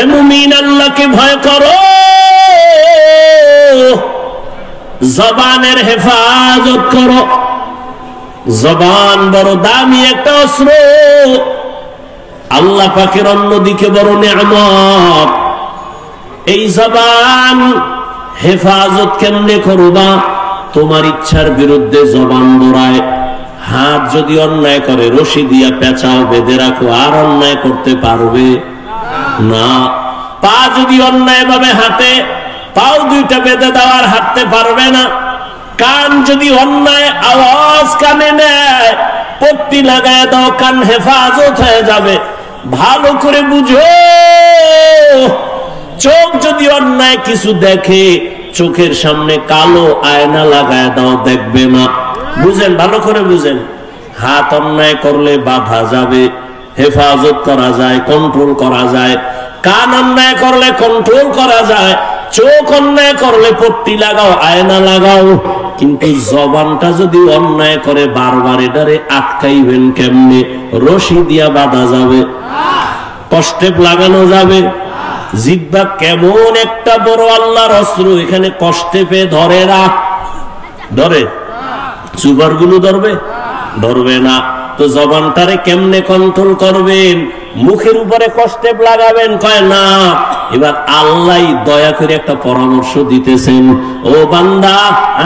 এ মুমিন, আল্লাহকে ভয় করো, জবানের হেফাজত করো। জবান বড় দামি একটা অস্ত্র, আল্লাহ পাকের অন্যদিকে বড় নিয়ামত। এই জবান হেফাজত কেমনে করবা? তোমার ইচ্ছার বিরুদ্ধে জবান দৌড়ায়। হাত যদি অন্যায় করে রশি দিয়া পেঁচাও, বেঁধে রাখো, আর অন্যায় করতে পারবে না। পা যদি অন্যায় ভাবে হাঁটে, পাও দুইটা বেঁধে দেওয়ার হাঁটতে পারবে না। কান যদি অন্যায় আওয়াজ কানে নেয়, পট্টি লাগায় দাও, কান হেফাজত হয়ে যাবে। ভালো করে বুঝো, চোখ যদি অন্যায় কিছু দেখে, চোখের সামনে কালো আয়না লাগায় দাও, দেখবে না। বুঝেন, ভালো করে বুঝেন। হাত অন্যায় করলে বাধা যাবে, হেফাজত করা যায়, কন্ট্রোল করা যায়। কান অন্যায় করলে কন্ট্রোল করা যায়। চোখ অন্যায় করলে পট্টি লাগাও, আয়না লাগাও। কিন্তু জবানটা যদি অন্যায় করে বারবার, এটারে আটকাইবেন কেমনে? রশি দিয়া বাঁধা যাবে, কষ্টেপ লাগানো যাবে। জিহ্বা কেমন একটা বড় আল্লাহর অস্ত্র, এখানে কষ্টেপে ধরে রাখ, ধরে সুপার গুলো ধরবে, ধরবে না। তো জবানটারে কেমনে কন্ট্রোল করবেন? মুখের উপরে কষ্টেপ লাগাবেন, কয় না। এবার আল্লাহ দয়া করে একটা পরামর্শ দিতেছেন, ও বান্দা,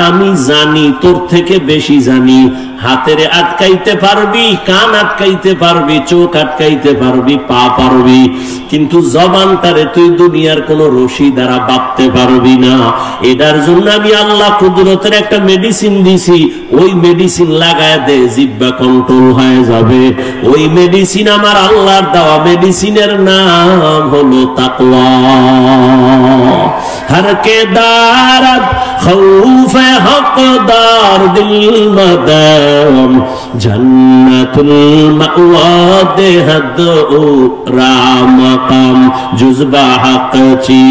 আমি জানি, তোর থেকে বেশি জানি। হাতের আটকাইতে পারবি, কান আটকাইতে পারবি, চোখ আটকাইতে পারবি, পা পারবি, কিন্তু জবানটারে তুই দুনিয়ার কোন রশি দ্বারা বাঁধতে পারবি না। এটার জন্য আমি আল্লাহ কুদরতের একটা মেডিসিন দিছি, ওই মেডিসিন লাগায় দে, জিহ্বা কন্ট্রোল হয়ে যাবে। ওই মেডিসিন আমার আল্লাহর দেওয়া, মেডিসিনের নাম হলো তাকওয়া। हर के दारत खौफ हकदार दिल मदम जन्नतुल मअवा देहद राम कम जुज़बा हक़ची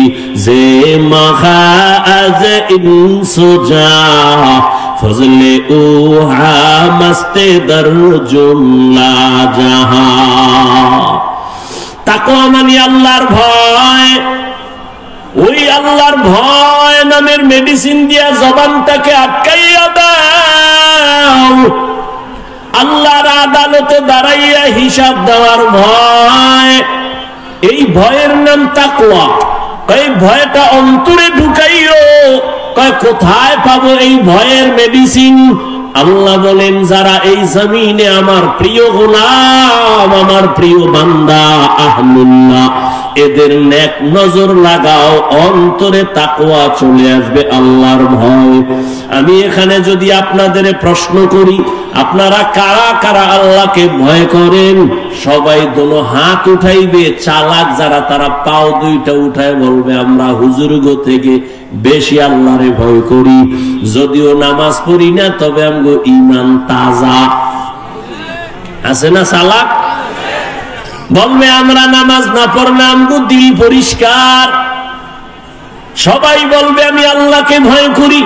जे मखाज इंसुजा फजले उहा मस्ते दर जुमला जहां। তাকওয়া মানে আল্লাহর ভয়। ওই আল্লাহর ভয় নামের মেডিসিন দিয়া জবানটাকে আটকাইয়া দাও। আল্লাহর আদালতে দাঁড়াইয়া হিসাব দেওয়ার ভয়, এই ভয়ের নাম তাকওয়া। এই ভয়টা অন্তরে ঢুকাইও। কয় কোথায় পাবো এই ভয়ের মেডিসিন? আল্লাহ বলেন, যারা এই জমিনে আমার প্রিয় গোলাম, আমার প্রিয় বান্দা আহলুল্লাহ, এদের নেক নজর লাগাও, অন্তরে তাকওয়া চলে আসবে, আল্লাহর ভয়। আমি এখানে যদি আপনাদের প্রশ্ন করি, আপনারা কারা কারা আল্লাহকে ভয় করেন? সবাই দোনো হাত উঠাইবে। চালাক যারা, তারা পাও দুইটা উঠায় বলবে, আমরা হুজুরগো থেকে বেশি আল্লাহরে ভয় করি। যদিও নামাজ পড়ি না, তবে আমগো ঈমান তাজা আছে না? চালাক বলবে, আমরা নামাজ না পড়লে আমগো দিল পরিষ্কার। সবাই বলবে, আমি আল্লাহকে ভয় করি।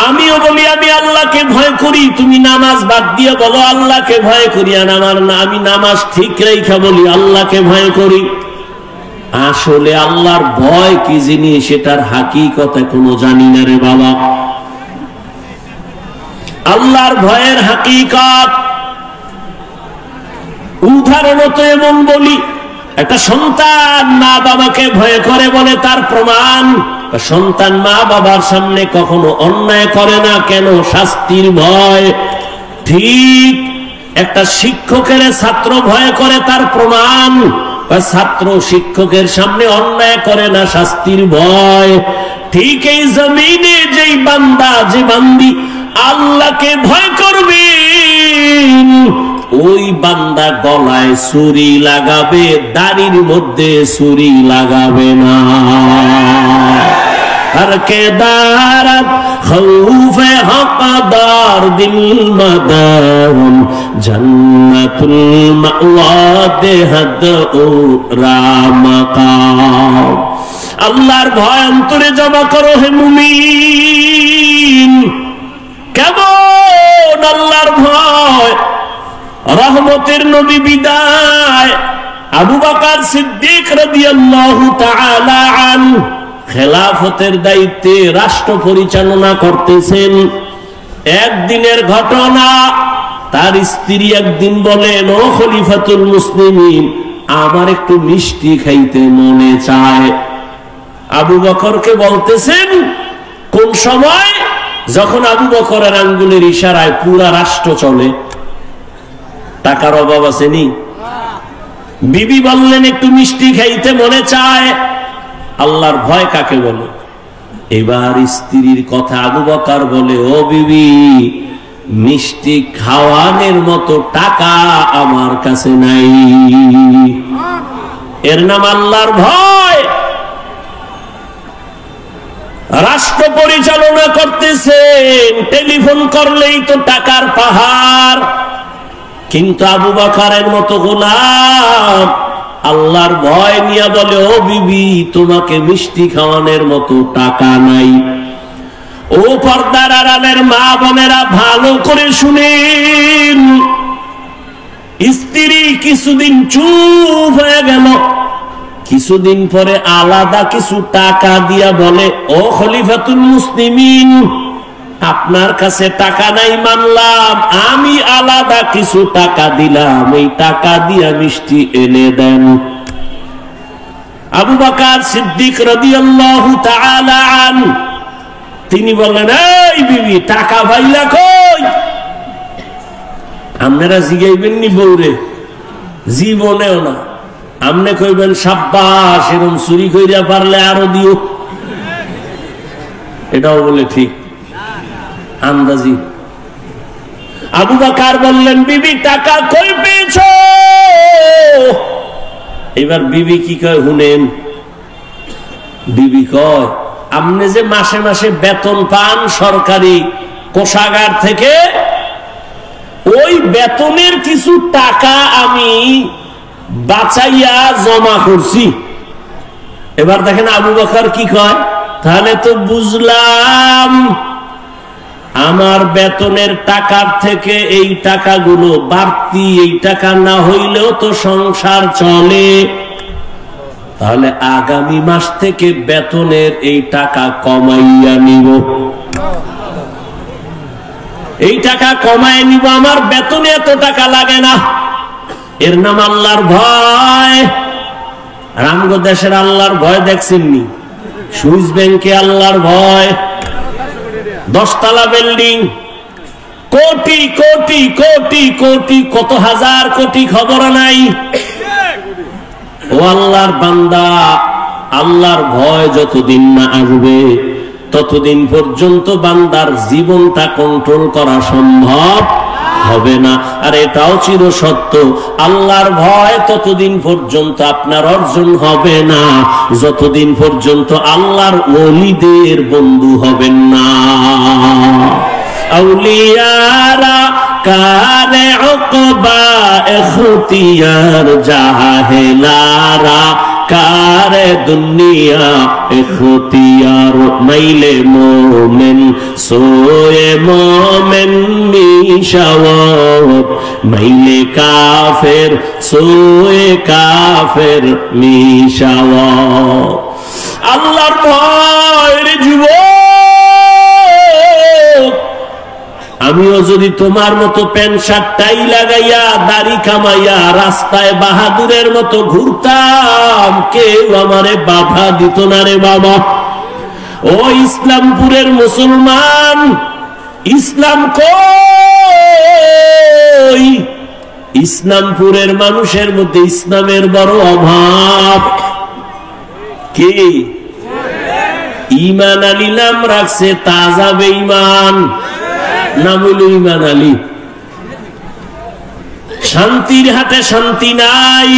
আমিও বলি, আমি আল্লাহকে ভয় করি। তুমি নামাজ বাদ দিয়ে বলো আল্লাহকে ভয় করি, আর আমার না, আমি নামাজ ঠিক রেখা বলি আল্লাহকে ভয় করি। আসলে আল্লাহর ভয় কি জিনিস, সেটার হাকিকত এখনো জানি না রে বাবা। আল্লাহর ভয়ের হাকিকত উদাহরণত এমন বলি, একটা সন্তান মা বাবাকে ভয় করে বলে তার প্রমাণ, সন্তান মা বাবার সামনে কখনো অন্যায় করে না। কেন? শাস্তির ভয়। ঠিক একটা শিক্ষকের ছাত্র ভয় করে, তার প্রমাণ, ছাত্র শিক্ষকের সামনে অন্যায় করে না, শাস্তির ভয়। ঠিক এই জমিনে যেই বান্দা, যে বান্দি আল্লাহকে ভয় করবে, ওই বান্দা গলায় ছুরি লাগাবে, দাড়ির মধ্যে ছুরি লাগাবে না। हर के दारत खौफ हक़दार दिल मदम जन्नतुल मअवा देहद रामकाम। আল্লাহর ভয় অন্তরে জমা করো হে মুমিন। কেমন আল্লাহর ভয়? রহমতের নবী বিদায়, আবু বকর সিদ্দিক রাদিয়াল্লাহু তাআলা আনহু খেলাফতের দায়িত্বে রাষ্ট্র পরিচালনা করতেছেন। একদিনের ঘটনা, তার স্ত্রী একদিন বলেন, ও খলিফাতুল মুসলিমিন, আমার একটু মিষ্টি খাইতে মনে চায়। আবু বকরকে বলতেছেন, কোন সময়? যখন আবু বকরের আঙ্গুলের ইশারায় পুরা রাষ্ট্র চলে। টাকার অভাব আসেনি? বিবি বললেন, একটু মিষ্টি খাইতে মনে চায়। আল্লাহর ভয় কাকে বলে? এবার স্ত্রীর কথা আবু বকর বলে, ও বিবি, মিষ্টি খাওয়ানোর মতো টাকা আমার কাছে নাই। এর নাম আল্লাহর ভয়। রাষ্ট্র পরিচালনা করতেছেন, টেলিফোন করলেই তো টাকার পাহাড়। কিন্তু আবু বকরের মতো গোলাম আল্লাহর ভয় নিয়ে বলে, ও বিবি, তোমাকে মিষ্টি খাওয়ানোর মতো টাকা নাই। ও পর্দার আড়ালের মা বোনেরা, ভালো করে শুনেন। স্ত্রী কিছুদিন চুপ হয়ে গেল। কিছুদিন পরে আলাদা কিছু টাকা দিয়া বলে, ও খলিফাতুল মুসলিমিন, আপনার কাছে টাকা নাই মানলাম, আমি আলাদা কিছু টাকা দিলাম, এই টাকা দিয়া মিষ্টি এনে দেন। আবু বকর সিদ্দিক রাদিয়াল্লাহু তাআলা আনহু তিনি বললেন, এই বিবি, টাকা পাইলা কই? আপনারা জিগাইবেন নি বউরে? জীবনেও না। আমনে কইবেন, সাব্বাস, এরকম চুরি কইরা পারলে আরো দিও। এটাও বলে ঠিক আন্দাজি। আবু বকর বললেন, বিবি, টাকা কই পেয়েছো? এবার বিবি কি কয় শুনেন। বিবি কয়, আপনি যে মাসে মাসে বেতন পান সরকারি কোষাগার থেকে, ওই বেতনের কিছু টাকা আমি বাঁচাইয়া জমা করছি। এবার দেখেন আবু বকর কি কয়, তাহলে তো বুঝলাম আমার বেতনের টাকার থেকে এই টাকাগুলো বাড়তি, এই টাকা না হইলেও তো সংসার চলে। তাহলে আগামী মাস থেকে বেতনের এই টাকা কমাইয়া নিব, এই টাকা কমায় নিব, আমার বেতনে এত টাকা লাগে না। এর নাম আল্লাহর ভয়। রামগো দেশের আল্লাহর ভয় দেখছেননি? সুইস ব্যাংকে আল্লাহর ভয়, 10 তলা বিল্ডিং, কোটি কোটি কোটি কোটি, কত হাজার কোটি খবর নাই। ও আল্লাহর বান্দা, আল্লাহর ভয় যতদিন না আসবে ততদিন পর্যন্ত বান্দার জীবনটা কন্ট্রোল করা সম্ভব হবে না। আর এটাও চির সত্য, আল্লাহর ভয় ততদিন পর্যন্ত আপনার অর্জন হবে না যতদিন পর্যন্ত আল্লাহর ওলিদের বন্ধু হবেন না। আউলিয়ারা কারে উকবা ইখতিয়ার, জাহেলারা কারে দুনিয়া ইখতিয়ার। মাইলে মোমেন সোয়ে মোমেন মিশাওয়াত, মাইলে কাফের সোয়ে কাফের মিশাওয়াত। আল্লাহর ভয়ের জীবন। আমিও যদি তোমার মতো প্যান্ট শার্ট টাই লাগাইয়া দাড়ি কামাইয়া রাস্তায় বাহাদুরের মতো ঘুরতাম, কেউ আমারে বাধা দিত না রে বাবা। ও ইসলামপুরের মুসলমান, ইসলাম কই? ইসলামপুরের মানুষের মধ্যে ইসলামের বড় অভাব। কি ঈমান আলী নাম রাখছে, তাজা বেঈমান, নাম হইল ঈমান আলী। শান্তির হাটে শান্তি নাই,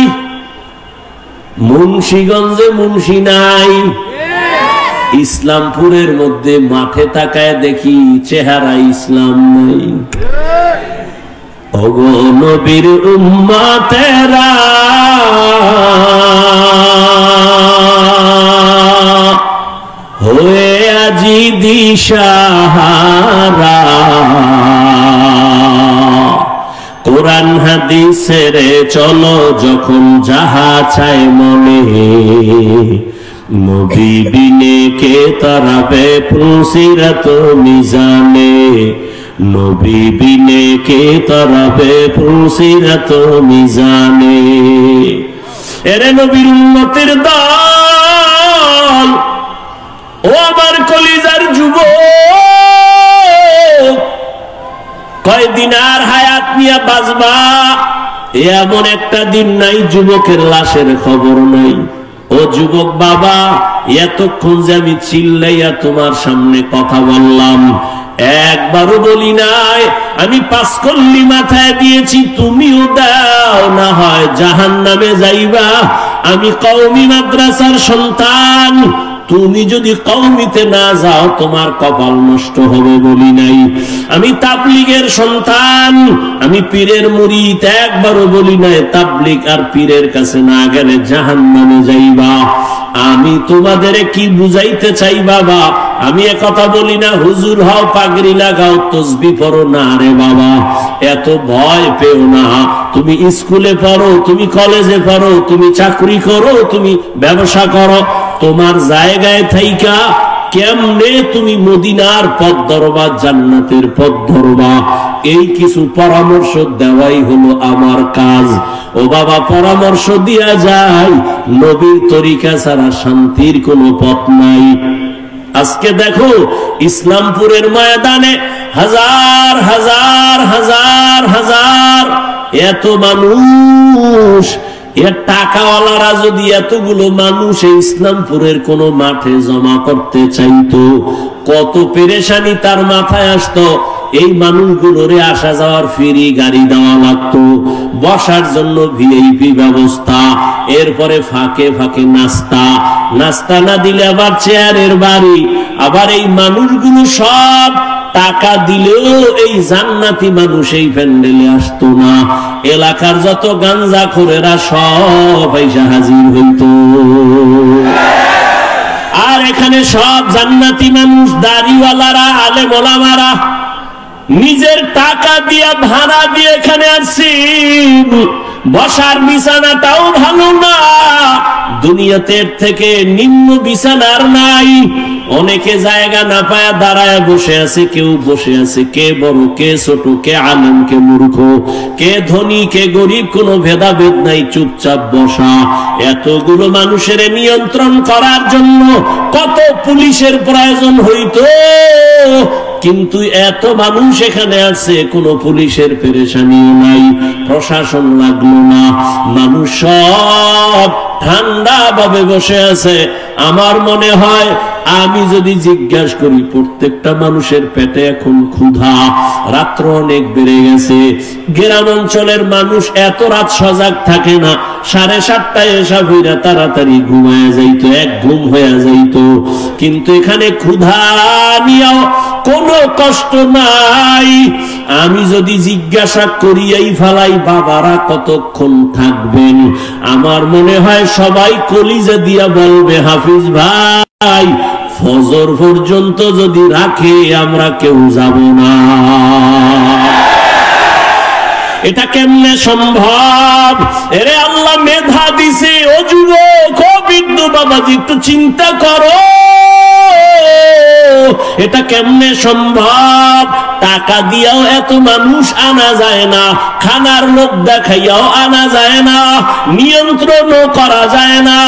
মুন্সিগঞ্জে মুন্সি নাই। ইসলামপুরের মধ্যে মাঠে তাকায় দেখি চেহারা ইসলাম নাই। ওগো নবীর উম্মতেরা, হয়ে আজি দিশাহারা, কোরআন হাদিসেরে চলো যখন যাহা চায় মনে, নবী বিনে কে তারাবে পুলসিরাত মিজানে, নবী বিনে কে তারাবে পুলসিরাত মিজানে। এরে নবীর উম্মতের দল, ও আমার কলিজার যুবক, কয়দিন আর হায়াত নিয়ে বাঁচবা এমন একটা দিন নাই যুবকের লাশের খবর নাই। ও যুবক বাবা, এতক্ষণ যে আমি চিল্লাইয়া তোমার সামনে কথা বললাম, একবারও বলি নাই আমি 5 কল্লি মাথায় দিয়েছি তুমিও দাও, না হয় জাহান্নামে যাইবা। আমি কওমি মাদ্রাসার সন্তান, তুমি যদি কওমিতে না যাও তোমার কপাল নষ্ট হবে বলি নাই। আমি তাবলীগের সন্তান, আমি পীরের মুরিদ, একবারও বলি নাই তাবলীগ আর পীরের কাছে না গেলে জাহান্নামে যাইবা। আমি তোমাদের কি বুঝাইতে চাই বাবা, আমি একথা বলি না হুজুর হও, পাগড়ি লাগাও, তসবিহ পড়ো না রে বাবা, এত ভয় পেও না। তুমি স্কুলে পড়ো, তুমি কলেজে পড়ো, তুমি চাকরি করো, তুমি ব্যবসা করো, তোমার জায়গায় থাইকা কেমনে তুমি মদিনার পথ ধরবা, জান্নাতের পথ ধরবা, এই কিছু পরামর্শ দেওয়াই হলো আমার কাজ। ও বাবা, পরামর্শ দিয়া যায়, নবীর তরিকা ছাড়া শান্তির কোনো পথ নাই। আজকে দেখো ইসলামপুরের ময়দানে হাজার হাজার হাজার হাজার এত মানুষ, এর টাকাওয়ালারা যদি এতগুলো মানুষ এই ইসলামপুরের কোন মাঠে জমা করতে চাইতো, কত পেরেশানি তার মাথায় আসতো। এই মানুষগুলোরে আসা যাওয়ার ফ্রি গাড়ি দেওয়া লাগতো, বসার জন্য ভিআইপি ব্যবস্থা, এরপরে ফাঁকে ফাঁকে নাস্তা, নাস্তা না দিলে আবার চেয়ারের বাড়ি। আবার এই মানুষগুলো সব টাকা দিলেও এই জান্নাতি মানুষ এই প্যান্ডেলে আসতো না। এলাকার যত গাঞ্জাখোরেরা সব এসে হাজির হইতো, আর এখানে সব জান্নাতি মানুষ, দাড়িওয়ালারা, আলেম ওলামারা নিজের টাকা দিয়া ভাড়া দিয়ে এখানে আসছি। বসার বিছানাটাও ভালো না, দুনিয়াতে থেকে নিম্ন বিছানার নাই। অনেকে জায়গা না পায়া দাঁড়ায় বসে আছে, কেউ বসে আছে, কে বড় কে ছোট, কে আলেম কে মূর্খ, কে ধনী কে গরিব, কোনো ভেদাভেদ নাই, চুপচাপ বসা। এতগুলো মানুষের নিয়ন্ত্রণ করার জন্য কত পুলিশের প্রয়োজন হইতো, কিন্তু এত মানুষ এখানে আছে, কোনো পুলিশের পেরেশানিও নাই, প্রশাসন লাগলো না, মানুষ সব ঠান্ডা ভাবে বসে আছে। আমার মনে হয় আমি যদি জিজ্ঞাসা করি, প্রত্যেকটা মানুষের পেটে এখন ক্ষুধা, রাত্র অনেক বেড়ে গেছে। গ্রাম অঞ্চলের মানুষ এত রাত সজাগ থাকে না, 7:30টায় এসা হইরা তাড়াতাড়ি ঘুমায় যাইতো, এক ঘুম হয়ে যাইতো। কিন্তু এখানে ক্ষুধা নিয়েও কোনো কষ্ট নাই। আমি যদি জিজ্ঞাসা করিয়াই ফালাই বাবারা কতক্ষণ থাকবেন, আমার মনে হয় সবাই কলিজা দিয়া বলবে হাফিজ ভাই ফজর পর্যন্ত যদি রাখে আমরা কেউ যাব না। এটা কেমনে সম্ভব? এরে আল্লাহ মেধা দিছে। ও যুবক, ও বৃদ্ধ বাবাজি, একটু চিন্তা করো, এটা কেমনে সম্ভব? টাকা দিয়াও এত মানুষ আনা যায় না, খানার লোক দেখাইয়াও আনা যায় না, নিয়ন্ত্রণও করা যায় না।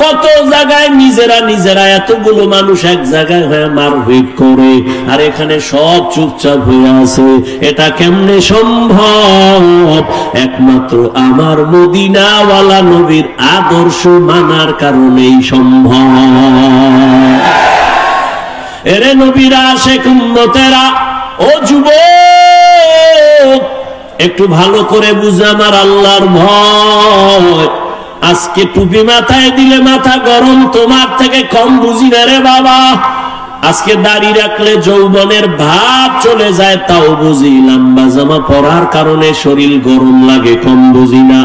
কত জায়গায় নিজেরা নিজেরা এতগুলো মানুষ এক জায়গায় হয়ে মারপিট করে, আর এখানে সব চুপচাপ হয়ে আছে। এটা কেমনে সম্ভব? একমাত্র আমার মদিনাওয়ালা নবীর আদর্শ মানার কারণেই সম্ভব। এরে নবীরা আশিক উম্মতেরা, ও যুবক, একটু ভালো করে বুঝে আমার আল্লাহর ভয়। আজকে টুপি মাথায় দিলে মাথা গরম, তোমার থেকে কম বুঝি না রে বাবা। আজকে দাড়ি রাখলে যৌবনের ভাব চলে যায়, তাও বুঝি। লম্বা জামা পরার কারণে শরীর গরম লাগে, কম বুঝি না।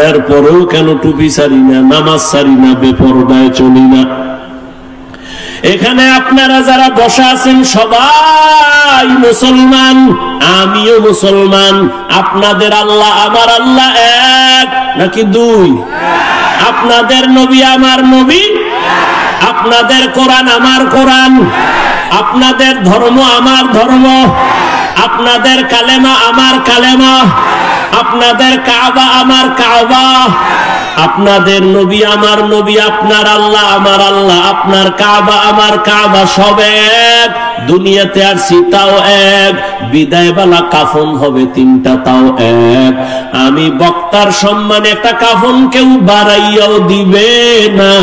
এরপরেও কেন টুপি ছাড়ি না, নামাজ ছাড়ি না, বেপরদায় চলি না। এখানে আপনারা যারা বসা আছেন সবাই মুসলমান। আমিও মুসলমান। আপনাদের আল্লাহ আমার আল্লাহ এক নাকি দুই? আপনাদের নবী আমার নবী, আপনাদের কোরআন আমার কোরআন, আপনাদের ধর্ম আমার ধর্ম, আপনাদের কালেমা আমার কালেমা, আপনাদের কাবা আমার কাবা, আপনাদের নবী আমার নবী, আপনার আল্লাহ আমার আল্লাহ, আপনার কাবা আমার কাবা, সব এক। দুনিয়াতে আর সীতাও এক, বিদায় বেলা কাফন হবে তিনটা, তাও এক। আমি বক্তার সম্মানে একটা কাফন কেউ বাড়াইয়াও দিবে না।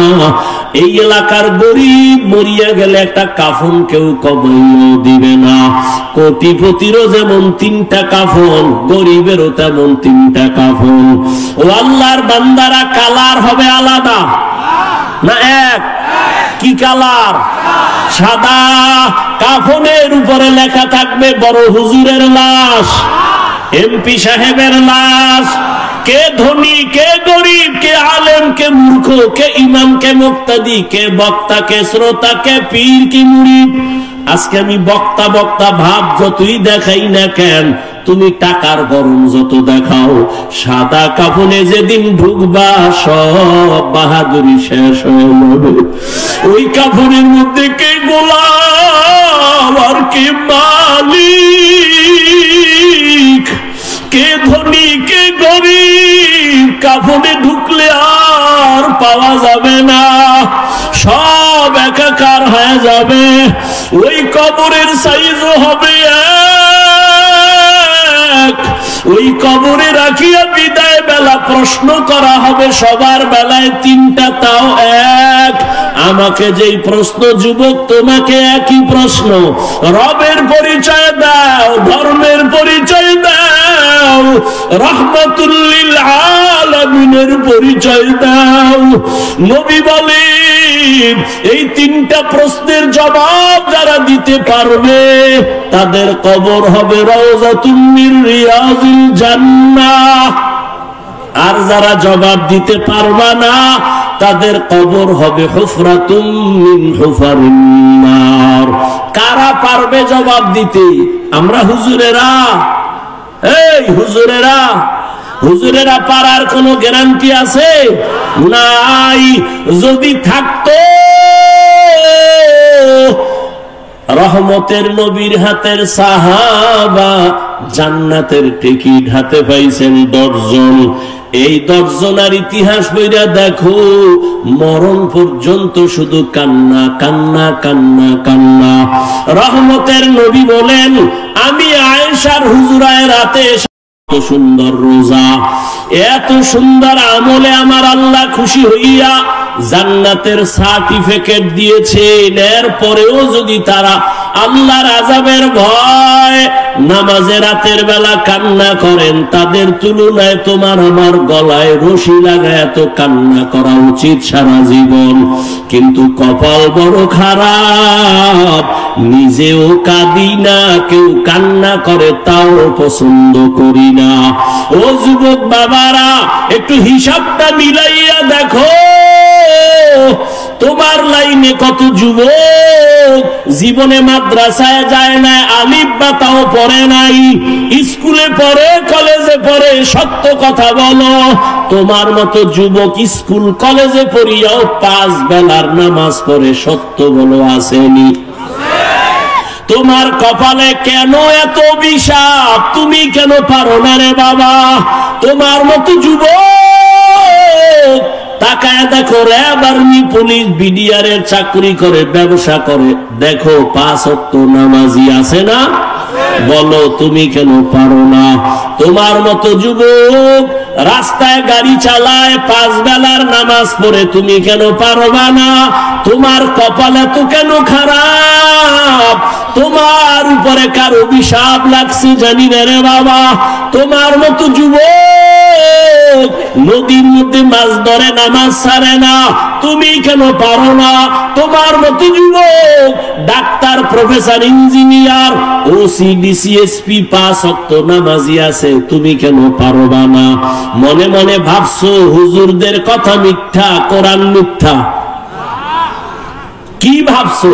এই এলাকার গরিব মরিয়া গেলে একটা কাফন কেউ কমাইয়াও দিবে না। কোটিপতিরও যেমন তিনটা কাফন, গরিবেরও তেমন তিনটা কাফন। ও আল্লাহর বান্দারা, কালার হবে আলাদা না এক? কি কালার? সাদা। কাফনের উপরে লেখা থাকবে বড় হুজুরের লাশ, এমপি সাহেবের লাশ। কে ধনী, কে গরিব, কে আলেম, কে মূর্খ, কে ইমাম, কে মুক্তাদি, কে বক্তা, কে শ্রোতা, কে পীর, কি মুরিদ। আজকে আমি বক্তা বক্তা ভাব যতই দেখাই না কেন, তুমি টাকার গরম যত দেখাও, সাদা কাফনে যেদিন ঢুকবা সব বাহাদুরি শেষ হয়ে যাবে। ওই কাফনের মধ্যে কে গোলাম আর কে মালিক, কে ধনী কে গরিব, কাফনে ঢুকলে আর পাওয়া যাবে না, সব একাকার হয়ে যাবে। ওই কবরের সাইজও হবে এক। ওই কবরে রাখিয়া বিদায় বেলা প্রশ্ন করা হবে সবার বেলায় তিনটা, তাও এক। আমাকে যেই প্রশ্ন যুবক, তোমাকে একই প্রশ্ন। রবের পরিচয় দাও, ধর্মের পরিচয় দাও, রাহমাতুল লিল আলামিনের পরিচয় দাও। নবী বলেন এই তিনটা প্রশ্নের জবাব যারা দিতে পারবে তাদের কবর হবে রাউযাতুম মির রিয়াজিল জান্নাহ। আর যারা জবাব দিতে পারবা না তাদের কবর হবে হুফরাতুম মিন হুফারিন নার। কারা পারবে জবাব দিতে? আমরা হুজুরেরা। এই হুজুরেরা, হুজুরেরা পারার কোনো গ্যারান্টি আছে? নাই। যদি থাকতো রহমতের নবীর হাতের সাহাবা জান্নাতের টিকিট হাতে পাইছেন 10 জন। এই 10 জনের ইতিহাস বইরা দেখো, মরণ পর্যন্ত শুধু কান্না কান্না কান্না কান্না। রহমতের নবী বলেন, আমি আয়েশার হুজুরায় রাতে এত সুন্দর রোজা, এত সুন্দর আমলে আমার আল্লাহ খুশি হইয়া জান্নাতের সার্টিফিকেট দিয়েছেন। এরপরেও যদি তারা আল্লাহর আযাবের ভয় নামাজে রাতের বেলা কান্না করেন, তাদের তুলনায় তোমার আমার গলায় রশি লাগায় তো কান্না করা উচিত সারা জীবন। কিন্তু কপাল বড় খারাপ, নিজেও কাঁদি না, কেউ কান্না করে তাও পছন্দ করি না। ও যুবক বাবারা, একটু হিসাবটা মিলাইয়া দেখো, তোমার লাইনে কত যুবক জীবনে মাদ্রাসায় যায় না, আলিফ বা তাও পড়ে নাই, স্কুলে পড়ে, কলেজে পড়ে। সত্য কথা বলো, তোমার মতো যুবক স্কুল কলেজে পড়িয়াও 5 বেলার নামাজ পড়ে, সত্য বলো আসেনি? তোমার কপালে কেন এত অভিশাপ? তুমি কেন পারো না রে বাবা? তোমার মতো যুবক তাকায় দেখো, র্যাব, আর্মি, পুলিশ, বিডিআর এর চাকরি করে, ব্যবসা করে, দেখো 5 ওয়াক্ত নামাজি আছে না? বলো তুমি কেন পারো না? তোমার মতো যুবক রাস্তায় গাড়ি চালায়, 5 বেলার নামাজ পড়ে, তুমি কেন পারবা না? তোমার কপালে তো কেন খারাপ? তোমার উপরে কার অভিশাপ লাগছে জানি না রে বাবা। তোমার মতো যুবক নদীর মধ্যে মাছ ধরে, নামাজ ছাড়ে না, তুমি কেন পারো না? তোমার মতো যুবক doctor, professor, engineer, OC, DC, SP, 5 ওয়াক্ত নামাজি আছে, তুমি কেন পারবা না? মনে মনে ভাবছো হুজুরদের কথা মিথ্যা, কোরআন মিথ্যা। কি ভাবছো?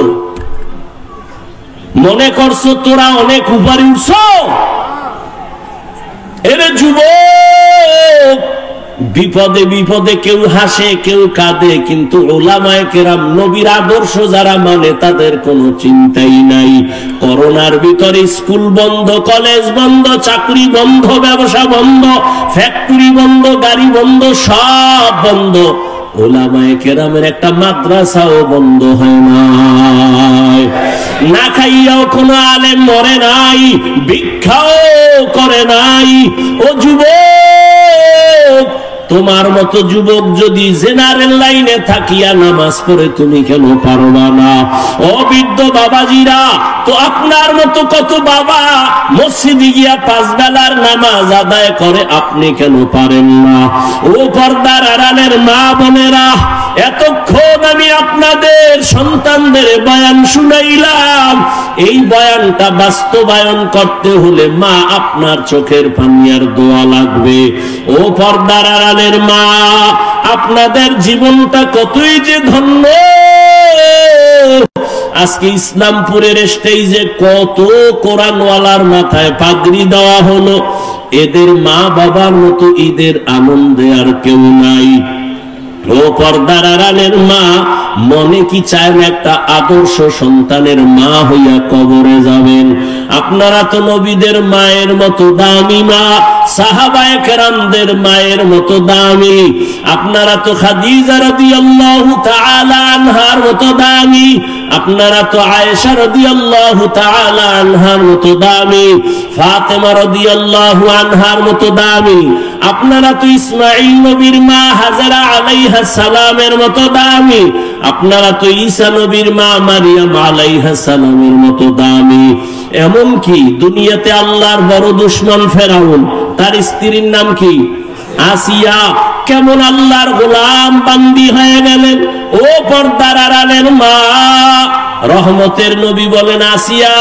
মনে করছো তোরা অনেক উপরে উঠছো? এরে যুবক, বিপদে বিপদে কেউ হাসে কেউ কাঁদে, কিন্তু উলামায়ে কেরাম নবীর আদর্শ যারা মানে তাদের কোনো চিন্তাই নাই। করোনার ভিতরে স্কুল বন্ধ, কলেজ বন্ধ, চাকরি বন্ধ, ব্যবসা বন্ধ, ফ্যাক্টরি বন্ধ, গাড়ি বন্ধ, সব বন্ধ। উলামায়ে কেরামের একটা মাদ্রাসাও বন্ধ হয় নাই। না খাইয়াও কোনো আলেম মরে নাই, ভিক্ষাও করে নাই। ও যুবক, তোমার মতো যুবক যদি জেনারেল লাইনে থাকিয়া নামাজ পড়ে তুমি কেন পারবা না? ও বৃদ্ধ বাবাজিরা, তো আপনার মতো কত বাবা মসজিদে গিয়া 5 বেলার নামাজ আদায় করে, আপনি কেন পারেন না? ও পর্দার আড়ালের মা বোনেরা, এতক্ষণ আমি আপনাদের সন্তানদের বয়ান শুনাইলাম। এই বয়ানটা বাস্তবায়ন করতে হলে মা আপনার চোখের পানি আর দোয়া লাগবে। ও পর্দার আড়ালের মা, আপনাদের জীবনটা কতই যে ধন্য। আজকে ইসলামপুরের স্টেজে কত কোরআনওয়ালার মাথায় পাগড়ি দেওয়া হলো। এদের মা বাবার মতো ঈদের আনন্দে আর কেউ নাই। ও পর্দার আড়ালের মা, মনে কি চায় না একটা আদর্শ সন্তানের মা হইয়া কবরে যাবেন? আপনারা তো নবীদের মায়ের মতো দামি মা, সাহাবায়ে কেরামদের মায়ের মতো দামি। আপনারা তো খাদিজা রাদিয়াল্লাহু তাআলা আনহার মতো দামি। আপনারা তো আয়েশা রাদিয়াল্লাহু তাআলা আনহার মতো দামি, ফাতেমা রাদিয়াল্লাহু আনহার মতো দামি। আপনারা তো ইসমাঈল নবীর মা হাজেরা আলাইহা সালামের মতো দামি। আপনারা তো ঈসা নবীর মা মারিয়াম আলাইহা সালামের মতো দামি। এমন কি দুনিয়াতে আল্লাহর বড় দুশমন ফেরাউন, তার স্ত্রীর নাম কি? আসিয়া। কেমন আল্লাহর গোলাম বান্দি হয়ে গেলেন। ও পর্দার আড়ালের মা, রহমতের নবী বলেন, আসিয়া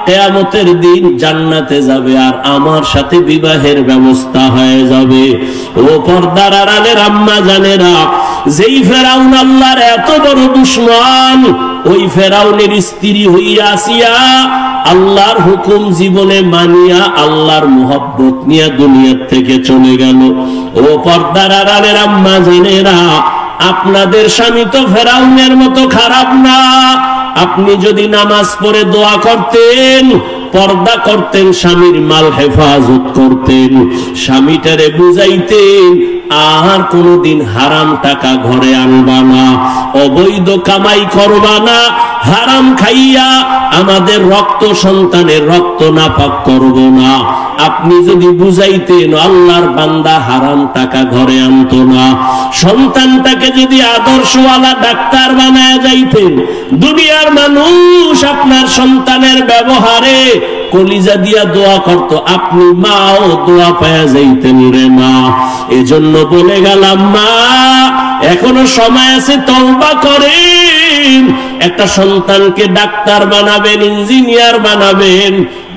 কিয়ামতের দিন জান্নাতে যাবে আর আমার সাথে বিবাহের ব্যবস্থা হয়ে যাবে। ও পর্দার আড়ালের আম্মা জানেরা, যেই ফেরাউন আল্লাহর এত বড় দুশমন, ওই ফেরাউনের স্ত্রী হইয়া আসিয়া আল্লাহর হুকুম জীবনে মানিয়া আল্লাহর মুহাব্বত নিয়ে দুনিয়ার থেকে চলে গেল। ও পর্দার আড়ালের আম্মা জানেরা, আপনাদের স্বামী তো ফেরাউনের মতো খারাপ না। আপনি যদি নামাজ পড়ে দোয়া করতেন, পর্দা করতেন, স্বামীর মাল হেফাজত করতেন, স্বামীটারে বুঝাইতেন আর কোনদিন হারাম টাকা ঘরে আনবা না, অবৈধ কামাই করবা না, হারাম খাইয়া আমাদের রক্ত সন্তানের রক্ত নাপাক করব না। আপনি যদি বুঝাইতেন, আল্লাহর বান্দা হারাম টাকা ঘরে আনতো না, সন্তানটাকে যদি আদর্শওয়ালা ডাক্তার বানায় যাইতেন, দুনিয়ার মানুষ আপনার সন্তানের ব্যবহারে কলিজা দিয়া দোয়া করত, আপনি মাও দোয়া পায়া যাইতেন রে মা। এজন্য বলে গেলাম মা, এখনো সময় আছে, তওবা করেন। একটা সন্তানকে ডাক্তার বানাবেন, ইঞ্জিনিয়ার বানাবেন,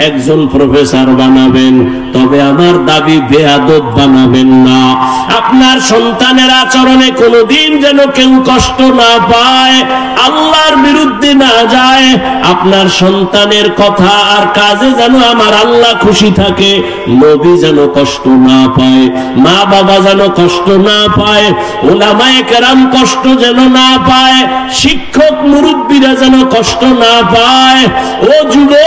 একজন প্রফেসর বানাবেন, তবে আমার দাবি বেয়াদব বানাবেন না। আপনার সন্তানের আচরণে কোনোদিন যেন কেউ কষ্ট না পায়, আল্লাহর বিরুদ্ধে না যায়। আপনার সন্তানের কথা আর কাজে যেন আমার আল্লাহ খুশি থাকে, নবী যেন কষ্ট না পায়, মা বাবা যেন কষ্ট না পায়, উলামায়ে কেরাম কষ্ট যেন না পায়, শিক্ষক মুরব্বীরা যেন কষ্ট না পায়। ও যুবক,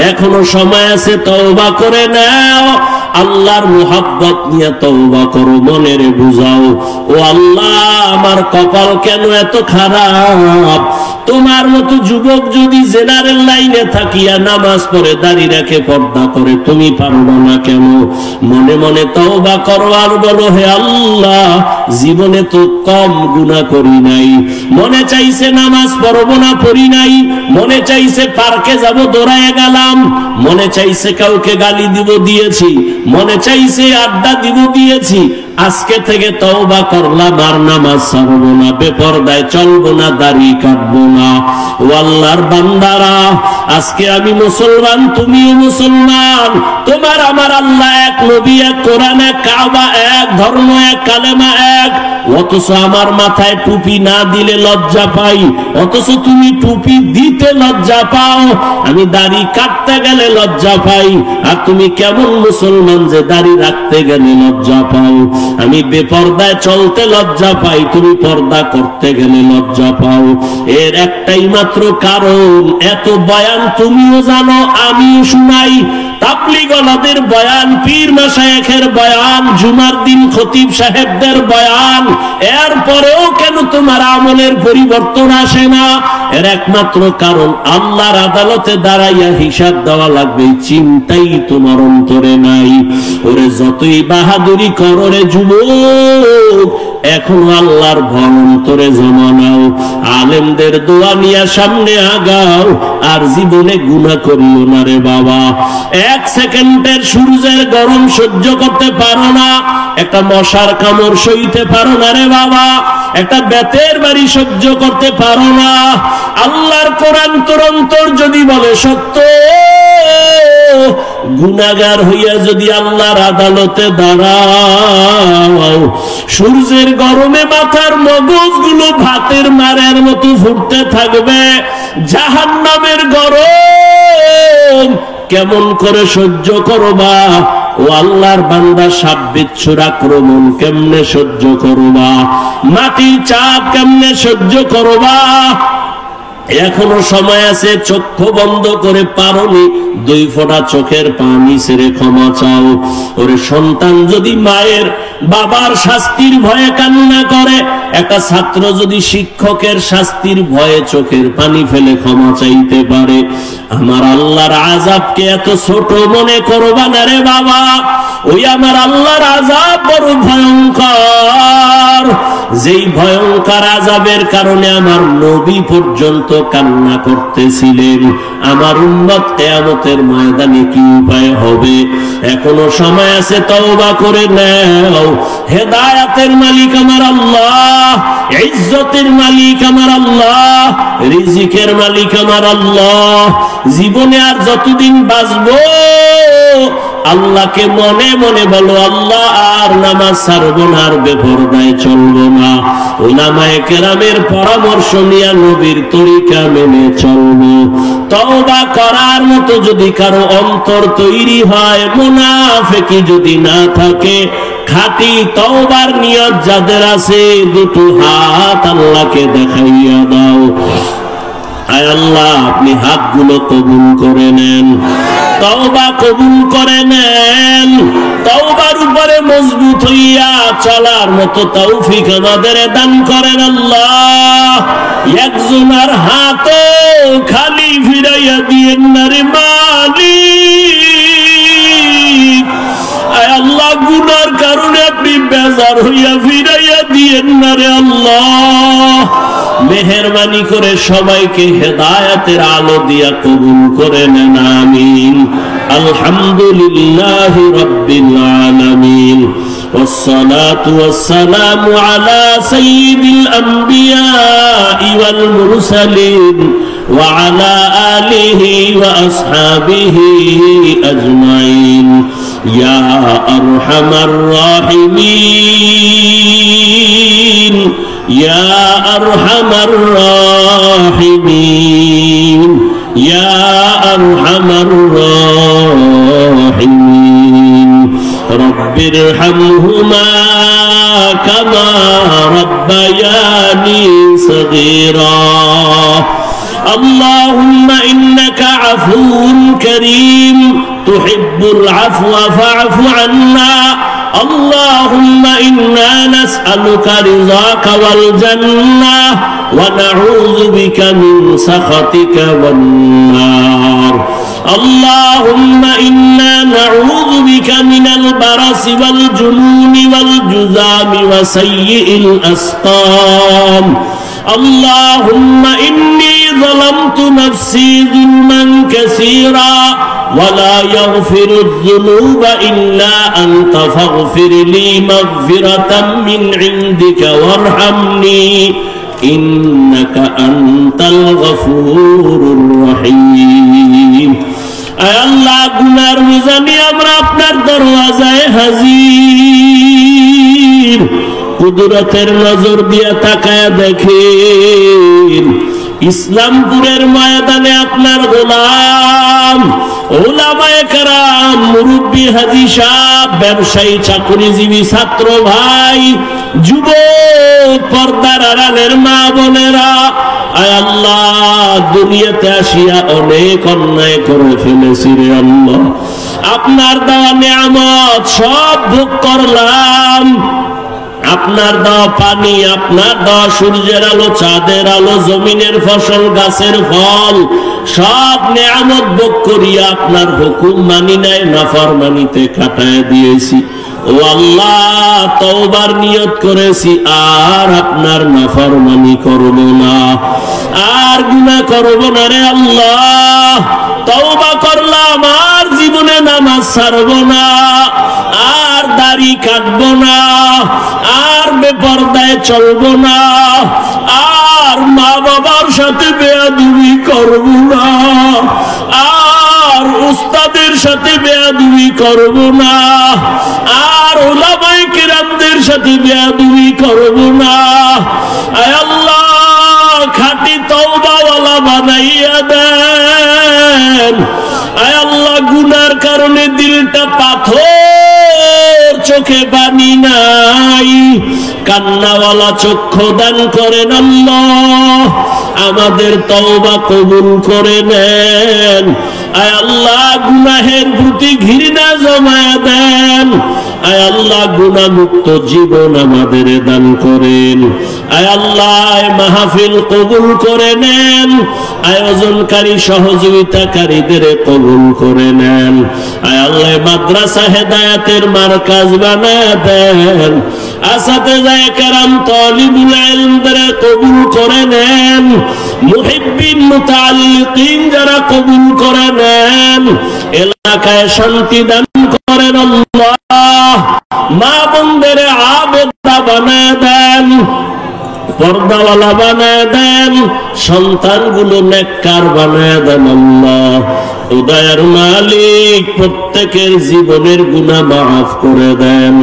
এখনো সময় আছে, তওবা করে নাও। আল্লাহর মুহাব্বত নিয়ে তওবা করো, মনেরে বুঝাও, ও আল্লাহ আমার কপাল কেন এত খারাপ। তোমার মতো যুবক যদি জেনারেল লাইনে থাকিয়া নামাজ পড়ে, দাড়ি রেখে, পর্দা করে, তুমি পারবা না কেন? মনে মনে তওবা করো আর বলো, হে আল্লাহ, জীবনে তো কম গুনাহ করি নাই, মনে চাইছে নামাজ পড়বো না, পড়ি নাই, মনে চাইছে পার্কে যাব, দৌড়ায় গেলাম, মনে চাইছে কাউকে গালি দিব, দিয়েছি, মনে চাইছে আড্ডা দিব, দিয়েছি। আজকে থেকে তওবা করলাম, আর নামাজ ছাড়বো না, বেপরদায় চলবো না, দাড়ি কাটবো না। ও আল্লাহর বান্দারা, আজকে আমি মুসলমান, তুমিও মুসলমান, তোমার আমার আল্লাহ এক, নবী এক, কোরআন এক, কাবা এক, ধর্ম এক, কালেমা এক। অথচ আমার মাথায় টুপি না দিলে লজ্জা পাই, অথচ তুমি টুপি দিতে লজ্জা পাও। আমি দাড়ি কাটতে গেলে লজ্জা পাই, আর তুমি কেমন মুসলমান যে দাড়ি রাখতে গেলে লজ্জা পাও। আমি বেপর্দায় চলতে লজ্জা পাই, তুমি পর্দা করতে গেলে লজ্জা পাও। এর একটাই মাত্র কারণ, এত বয়ান তুমিও জানো আমিও শুনাই, তাবলীগওয়ালাদের বয়ান, পীর মাশায়েখের বয়ান, জুমার দিন খতিব সাহেবদের বয়ান, এরপরেও কেন তোমার আমলের পরিবর্তন আসে না? এর একমাত্র কারণ আল্লাহর আদালতে দাঁড়াইয়া হিসাব দেওয়া লাগবে, চিন্তাই তোমার অন্তরে নাই। ওরে যতই বাহাদুরি করো রে যুবক, এখন আল্লাহর ভয় অন্তরে জমা নাও, আলেমদের দোয়া নিয়ে সামনে আগাও, আর জীবনে গুনাহ করিও না রে বাবা। এক সেকেন্ডের সূর্যের গরম সহ্য করতে পারো না, একটা মশার কামড় সইতে পারো না রে বাবা, একটা বেতের বাড়ি সহ্য করতে পারো না। আল্লাহর কোরআন তোর অন্তর যদি বলে সত্য, গুনাহগার হইয়া যদি আল্লাহর আদালতে দাঁড়াও, সূর্যের গরমে মাথার মগজগুলো ভাতের মারের মতো ফুটতে থাকবে। জাহান্নামের গরম কেমন করে সহ্য করবা? ও আল্লাহর বান্দা, সাপ বিচ্ছুর আক্রমণ কেমনে সহ্য করবা? মাটির চাপ কেমনে সহ্য করবা? এখনো সময় আছে, চক্ষু বন্ধ করে পারোনি, 2 ফোঁটা চোখের পানি ছেড়ে ক্ষমা চাও। ওরে সন্তান যদি মায়ের বাবার শাস্তির ভয়ে কান্না করে, একটা ছাত্র যদি শিক্ষকের শাস্তির ভয়ে চোখের পানি ফেলে ক্ষমা চাইতে পারে, আমার আল্লাহর আযাবকে এত ছোট মনে করবা না রে বাবা। ওই আমার আল্লাহর আযাব বড় ভয়ঙ্কর, যেই ভয়ঙ্কর আযাবের কারণে আমার নবী পর্যন্ত কান্না করতেছিলেন। আমার উম্মত কিয়ামতের ময়দানে কি উপায় হবে? এখনো সময় আছে, তওবা করে নাও। হেদায়েতের মালিক আমার আল্লাহ, ইজ্জতের মালিক আমার আল্লাহ, রিজিকের মালিক আমার আল্লাহ। জীবনে আর যতদিন বাঁচবো আল্লাহকে মনে মনে বলো, আল্লাহ আর নামাজ ছাড়বো না, আর বেপরদায় চলবো না। উলামায়ে কেরামের পরামর্শ নিয়ে নবীর তরিকা মেনে চলবো। তওবা করার মতো যদি কারো অন্তর তৈরি হয়, মুনাফিকি যদি না থাকে, খাঁটি তওবার নিয়ত যাদের আছে, দুটো হাত আল্লাহকে দেখাইয়া দাও। আয় আল্লাহ, আপনি হাতগুলো কবুল করে নেন, তওবা কবুল করে নেন। তওবার উপরে মজবুত হইয়া চলার মতো তৌফিক আমাদের দান করেন আল্লাহ। একজনের হাত খালি ফিরাইয়া দিয়েন না রে মালিক। আয় আল্লাহ, গুনার কারণে আপনি বেজার হইয়া ফিরাইয়া দিয়েন না রে আল্লাহ। মেহেরবানি করে সবাইকে হেদায়েতের আলো দিয়া কবুল করে নেন, আমিন। আলহামদুলিল্লাহি রাব্বিল আলামিন, والصلاة والسلام على سيد الأنبياء والمرسلين وعلى آله وأصحابه أجمعين يا أرحم الراحمين يا أرحم الراحمين يا أرحم الراحمين رب ارحمهما كما ربياني صغيرا اللهم إنك عفو كريم تحب العفو فاعف عنا اللهم إنا نسألك رضاك والجنة ونعوذ بك من سخطك والنار اللهم إنا نعوذ بك من البرص والجنون والجذام وسيء الأسقام اللهم إني ظلمت نفسي ظلما كثيرا ولا يغفر الذنوب إلا أنت فاغفر لي مغفرة من عندك وارحمني إنك أنت الغفور الرحيم أي الله গুনার মিজানে আমরা আপনার দরওয়াজায় হাজির কুদরতের নজর দিয়ে তাকায় দেখেন, ইসলামপুরের ময়দানে আপনার গোলাম, ওলামায়ে কেরাম, মুরব্বী, হাজী সাহেব, ব্যবসায়ী, চাকরিজীবী, ছাত্র ভাই, যুবক, পর্দার আড়ালের মা বোনেরা, আয় আল্লাহ, দুনিয়াতে আসিয়া অনেক অন্যায় করে ফেলেছি রে আল্লাহ। আপনার দেওয়া নিয়ামত সব ভোগ করলাম, আপনার দেওয়া পানি, আপনার দেওয়া সূর্যের আলো, চাঁদের আলো, জমিনের ফসল, গাছের ফল, সব নিয়ামত ভোগ করিয়া আপনার হুকুম মানি নাই, নাফরমানিতে কাটায় দিয়েছি। ও আল্লাহ, তওবার নিয়ত করেছি আর আপনার নাফরমানি করব না, আর গুনাহ করব না রে আল্লাহ। তওবা করলাম, আর জীবনে নামাজ ছাড়ব না, আর দাড়ি কাটবো না, আর বেপরদায় চলবো না, আর মা বাবার সাথে বেয়াদবি করব না, আর উস্তাদের সাথে বেয়াদবি করব না, আর উলামায়ে কিরামদের সাথে বেয়াদবি করব না। আয় আল্লাহ, খাঁটি তওবাওয়ালা বানাইয়া দেন। আয় আল্লাহ, গুনার কারণে দিলটা পাথর, চোখে পানি নাই, কান্নাওয়ালা চক্ষু দান করেন আল্লাহ। আমাদের তওবা কবুল করে নেন। আয় আল্লাহ, গুনাহের প্রতি ঘৃণা জমায়া দেন। আয় আল্লাহ, গুনাহ মুক্ত জীবন আমাদের দান করেন। আয় আল্লাহ, মাহফিল কবুল করে নেন। আয়োজনকারী, সহযোগিতাকারীদের কবুল করে নেন। আয় আল্লাহ, মাদ্রাসা হেদায়েতের মারকাজ বানায় দেন। আসাতেজায়ে কেরাম, তালিবুল ইলমদের কবুল করে নেন। মুহিব্বিন, মুতাআল্লিকিন যারা কবুল করে নেন। এলাকায় শান্তি দান করেন আল্লাহ। মা বোনদের আবেদা বানায় দেন, পর্দাওয়ালা বানায় দেন, সন্তানগুলো নেককার বানায় দেন আল্লাহ। উদয়ের মালিক, প্রত্যেকের জীবনের গুনাহ মাফ করে দেন।